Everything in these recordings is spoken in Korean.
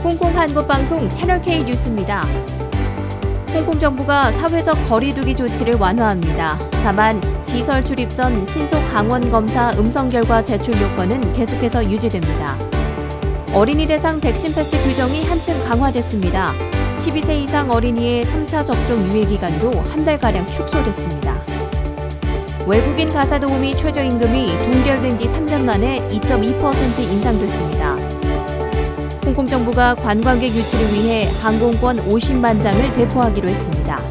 홍콩 한국방송 채널K 뉴스입니다. 홍콩 정부가 사회적 거리두기 조치를 완화합니다. 다만 시설 출입 전 신속 강원 검사 음성 결과 제출 요건은 계속해서 유지됩니다. 어린이 대상 백신 패스 규정이 한층 강화됐습니다. 12세 이상 어린이의 3차 접종 유예 기간도 한 달가량 축소됐습니다. 외국인 가사 도우미 최저임금이 동결된 지 3년 만에 2.2% 인상됐습니다. 홍콩 정부가 관광객 유치를 위해 항공권 50만 장을 배포하기로 했습니다.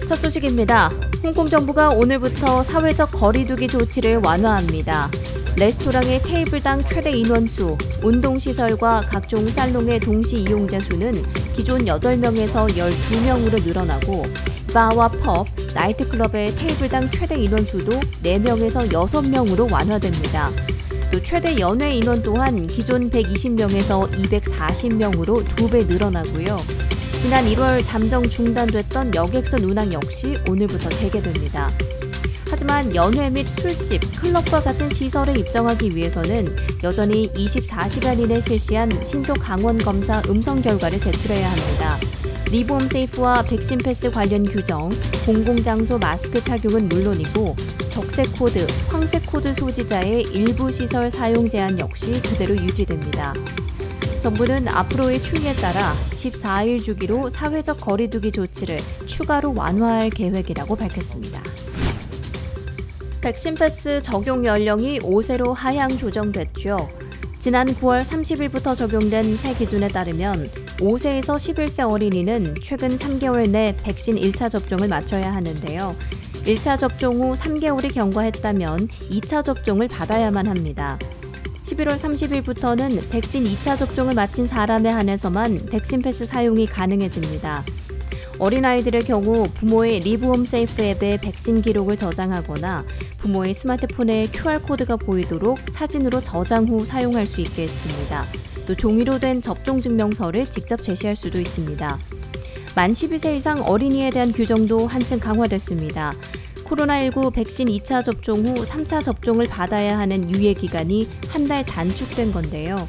첫 소식입니다. 홍콩 정부가 오늘부터 사회적 거리두기 조치를 완화합니다. 레스토랑의 테이블당 최대 인원수, 운동시설과 각종 살롱의 동시 이용자 수는 기존 8명에서 12명으로 늘어나고 바와 펍, 나이트클럽의 테이블당 최대 인원수도 4명에서 6명으로 완화됩니다. 또 최대 연회 인원 또한 기존 120명에서 240명으로 2배 늘어나고요. 지난 1월 잠정 중단됐던 여객선 운항 역시 오늘부터 재개됩니다. 하지만 연회 및 술집, 클럽과 같은 시설에 입장하기 위해서는 여전히 24시간 이내 실시한 신속 강원 검사 음성 결과를 제출해야 합니다. 리보험 세이프와 백신 패스 관련 규정, 공공장소 마스크 착용은 물론이고 적색 코드, 황색 코드 소지자의 일부 시설 사용 제한 역시 그대로 유지됩니다. 정부는 앞으로의 추이에 따라 14일 주기로 사회적 거리두기 조치를 추가로 완화할 계획이라고 밝혔습니다. 백신 패스 적용 연령이 5세로 하향 조정됐죠. 지난 9월 30일부터 적용된 새 기준에 따르면 5세에서 11세 어린이는 최근 3개월 내 백신 1차 접종을 마쳐야 하는데요. 1차 접종 후 3개월이 경과했다면 2차 접종을 받아야만 합니다. 11월 30일부터는 백신 2차 접종을 마친 사람에 한해서만 백신 패스 사용이 가능해집니다. 어린아이들의 경우 부모의 리브홈 세이프 앱에 백신 기록을 저장하거나 부모의 스마트폰에 QR코드가 보이도록 사진으로 저장 후 사용할 수 있게 했습니다. 또 종이로 된 접종 증명서를 직접 제시할 수도 있습니다. 만 12세 이상 어린이에 대한 규정도 한층 강화됐습니다. 코로나19 백신 2차 접종 후 3차 접종을 받아야 하는 유예 기간이 한 달 단축된 건데요.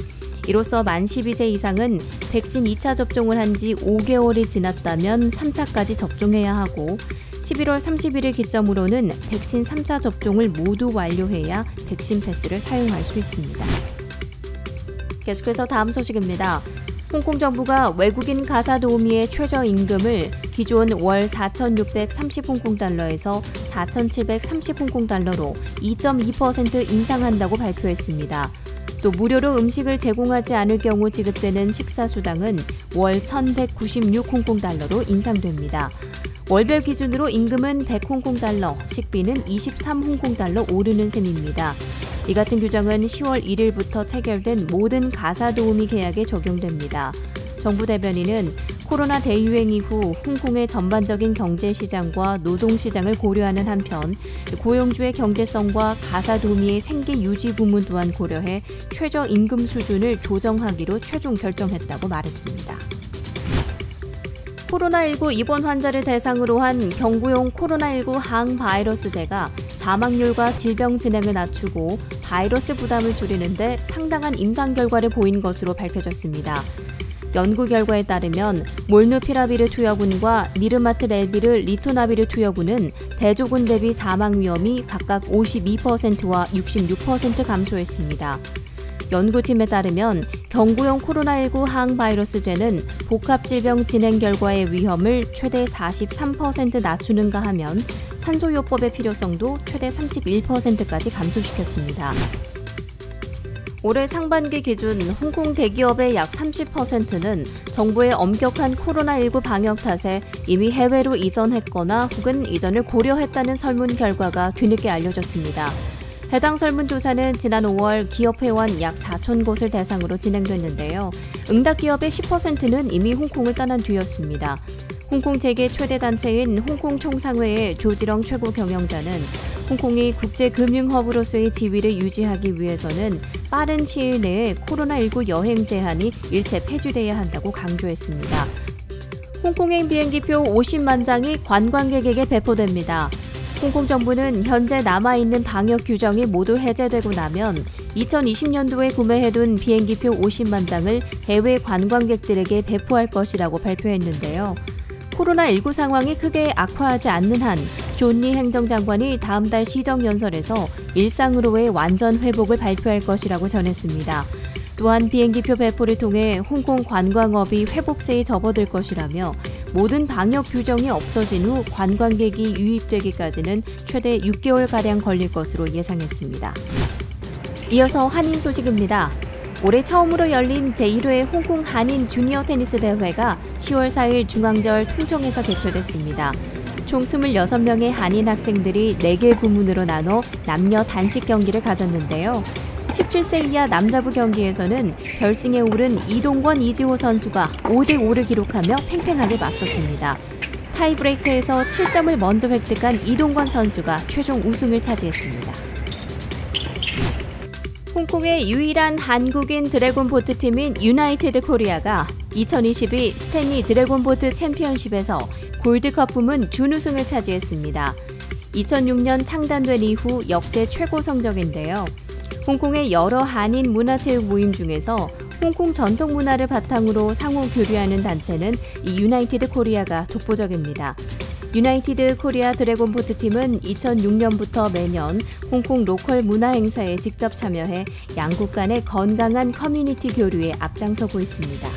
이로써 만 12세 이상은 백신 2차 접종을 한 지 5개월이 지났다면 3차까지 접종해야 하고 11월 30일을 기점으로는 백신 3차 접종을 모두 완료해야 백신 패스를 사용할 수 있습니다. 계속해서 다음 소식입니다. 홍콩 정부가 외국인 가사 도우미의 최저임금을 기존 월 4,630 홍콩달러에서 4,730 홍콩달러로 2.2% 인상한다고 발표했습니다. 또 무료로 음식을 제공하지 않을 경우 지급되는 식사수당은 월 1,196 홍콩달러로 인상됩니다. 월별 기준으로 임금은 100 홍콩달러, 식비는 23 홍콩달러 오르는 셈입니다. 이 같은 규정은 10월 1일부터 체결된 모든 가사 도우미 계약에 적용됩니다. 정부 대변인은 코로나 대유행 이후 홍콩의 전반적인 경제시장과 노동시장을 고려하는 한편 고용주의 경제성과 가사 도우미의 생계 유지 부문 또한 고려해 최저임금 수준을 조정하기로 최종 결정했다고 말했습니다. 코로나19 입원 환자를 대상으로 한 경구용 코로나19 항바이러스제가 사망률과 질병 진행을 낮추고 바이러스 부담을 줄이는 데 상당한 임상 결과를 보인 것으로 밝혀졌습니다. 연구 결과에 따르면 몰누피라비르 투여군과 니르마트렐비르 리토나비르 투여군은 대조군 대비 사망 위험이 각각 52%와 66% 감소했습니다. 연구팀에 따르면 경구용 코로나19 항바이러스제는 복합질병 진행 결과의 위험을 최대 43% 낮추는가 하면 산소요법의 필요성도 최대 31%까지 감소시켰습니다. 올해 상반기 기준 홍콩 대기업의 약 30%는 정부의 엄격한 코로나19 방역 탓에 이미 해외로 이전했거나 혹은 이전을 고려했다는 설문 결과가 뒤늦게 알려졌습니다. 해당 설문조사는 지난 5월 기업 회원 약 4천 곳을 대상으로 진행됐는데요. 응답 기업의 10%는 이미 홍콩을 떠난 뒤였습니다. 홍콩 재계 최대 단체인 홍콩 총상회의 조지렁 최고 경영자는 홍콩이 국제금융허브로서의 지위를 유지하기 위해서는 빠른 시일 내에 코로나19 여행 제한이 일체 폐지돼야 한다고 강조했습니다. 홍콩행 비행기표 50만 장이 관광객에게 배포됩니다. 홍콩 정부는 현재 남아있는 방역 규정이 모두 해제되고 나면 2020년도에 구매해둔 비행기표 50만 장을 해외 관광객들에게 배포할 것이라고 발표했는데요. 코로나19 상황이 크게 악화하지 않는 한 존리 행정장관이 다음 달 시정연설에서 일상으로의 완전 회복을 발표할 것이라고 전했습니다. 또한 비행기표 배포를 통해 홍콩 관광업이 회복세에 접어들 것이라며 모든 방역 규정이 없어진 후 관광객이 유입되기까지는 최대 6개월가량 걸릴 것으로 예상했습니다. 이어서 한인 소식입니다. 올해 처음으로 열린 제1회 홍콩 한인 주니어 테니스 대회가 10월 4일 중앙절 통정에서 개최됐습니다. 총 26명의 한인 학생들이 4개 부문으로 나눠 남녀 단식 경기를 가졌는데요. 17세 이하 남자부 경기에서는 결승에 오른 이동권 이지호 선수가 5대5를 기록하며 팽팽하게 맞섰습니다. 타이브레이크에서 7점을 먼저 획득한 이동권 선수가 최종 우승을 차지했습니다. 홍콩의 유일한 한국인 드래곤보트 팀인 유나이티드 코리아가 2022 스탠리 드래곤보트 챔피언십에서 골드컵 부문 준우승을 차지했습니다. 2006년 창단된 이후 역대 최고 성적인데요. 홍콩의 여러 한인 문화체육 모임 중에서 홍콩 전통 문화를 바탕으로 상호 교류하는 단체는 이 유나이티드 코리아가 독보적입니다. 유나이티드 코리아 드래곤보트 팀은 2006년부터 매년 홍콩 로컬 문화 행사에 직접 참여해 양국 간의 건강한 커뮤니티 교류에 앞장서고 있습니다.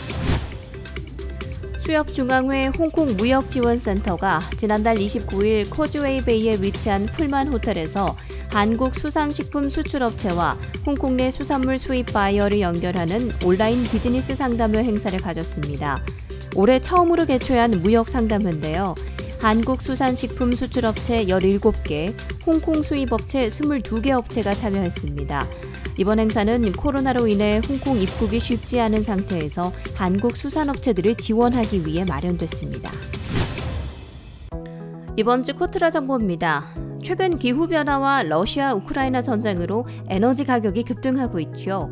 수협중앙회 홍콩 무역지원센터가 지난달 29일 코즈웨이 베이에 위치한 풀만 호텔에서 한국 수산식품 수출업체와 홍콩 내 수산물 수입 바이어를 연결하는 온라인 비즈니스 상담회 행사를 가졌습니다. 올해 처음으로 개최한 무역상담회인데요. 한국 수산식품 수출업체 17개, 홍콩 수입업체 22개 업체가 참여했습니다. 이번 행사는 코로나로 인해 홍콩 입국이 쉽지 않은 상태에서 한국 수산업체들을 지원하기 위해 마련됐습니다. 이번 주 코트라 정보입니다. 최근 기후변화와 러시아 우크라이나 전쟁으로 에너지 가격이 급등하고 있죠.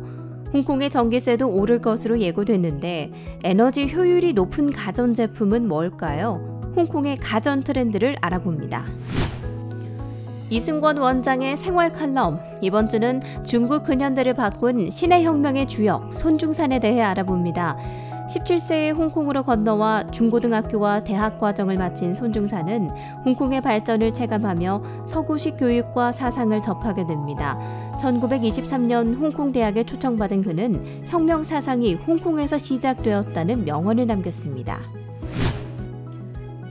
홍콩의 전기세도 오를 것으로 예고됐는데 에너지 효율이 높은 가전제품은 뭘까요? 홍콩의 가전 트렌드를 알아봅니다. 이승권 원장의 생활 칼럼, 이번 주는 중국 근현대를 바꾼 신의 혁명의 주역 손중산에 대해 알아봅니다. 17세에 홍콩으로 건너와 중고등학교와 대학 과정을 마친 손중산은 홍콩의 발전을 체감하며 서구식 교육과 사상을 접하게 됩니다. 1923년 홍콩대학에 초청받은 그는 혁명 사상이 홍콩에서 시작되었다는 명언을 남겼습니다.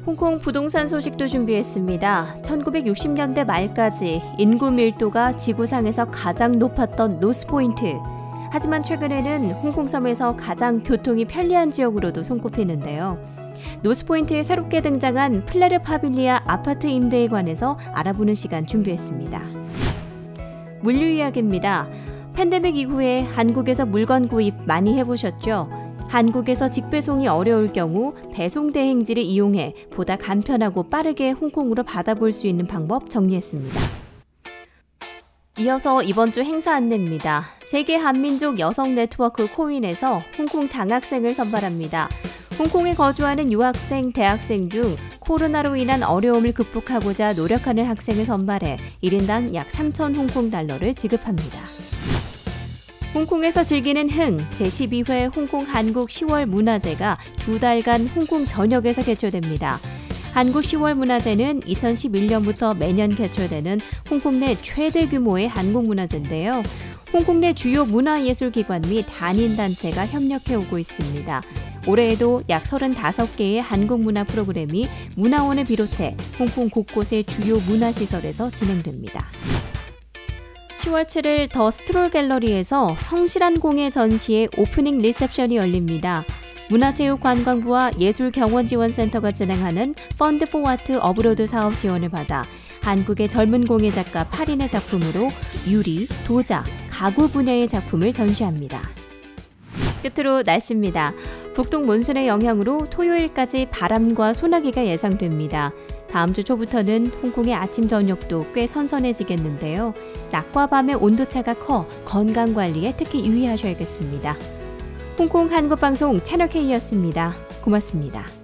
홍콩 부동산 소식도 준비했습니다. 1960년대 말까지 인구 밀도가 지구상에서 가장 높았던 노스포인트. 하지만 최근에는 홍콩섬에서 가장 교통이 편리한 지역으로도 손꼽히는데요. 노스포인트에 새롭게 등장한 플레르 파빌리아 아파트 임대에 관해서 알아보는 시간 준비했습니다. 물류 이야기입니다. 팬데믹 이후에 한국에서 물건 구입 많이 해보셨죠? 한국에서 직배송이 어려울 경우 배송 대행지를 이용해 보다 간편하고 빠르게 홍콩으로 받아볼 수 있는 방법 정리했습니다. 이어서 이번 주 행사 안내입니다. 세계 한민족 여성 네트워크 코윈에서 홍콩 장학생을 선발합니다. 홍콩에 거주하는 유학생, 대학생 중 코로나로 인한 어려움을 극복하고자 노력하는 학생을 선발해 1인당 약 3,000 홍콩 달러를 지급합니다. 홍콩에서 즐기는 흥 제12회 홍콩 한국 10월 문화제가 2달간 홍콩 전역에서 개최됩니다. 한국 10월 문화제는 2011년부터 매년 개최되는 홍콩 내 최대 규모의 한국 문화제인데요. 홍콩 내 주요 문화예술기관 및 한인단체가 협력해오고 있습니다. 올해에도 약 35개의 한국 문화 프로그램이 문화원을 비롯해 홍콩 곳곳의 주요 문화시설에서 진행됩니다. 10월 7일 더 스트롤 갤러리에서 성실한 공예 전시의 오프닝 리셉션이 열립니다. 문화체육관광부와 예술경원지원센터가 진행하는 펀드 포 아트 어브로드 사업 지원을 받아 한국의 젊은 공예 작가 8인의 작품으로 유리, 도자, 가구 분야의 작품을 전시합니다. 끝으로 날씨입니다. 북동 몬순의 영향으로 토요일까지 바람과 소나기가 예상됩니다. 다음 주 초부터는 홍콩의 아침 저녁도 꽤 선선해지겠는데요. 낮과 밤의 온도차가 커 건강관리에 특히 유의하셔야겠습니다. 홍콩 한국방송 채널K였습니다. 고맙습니다.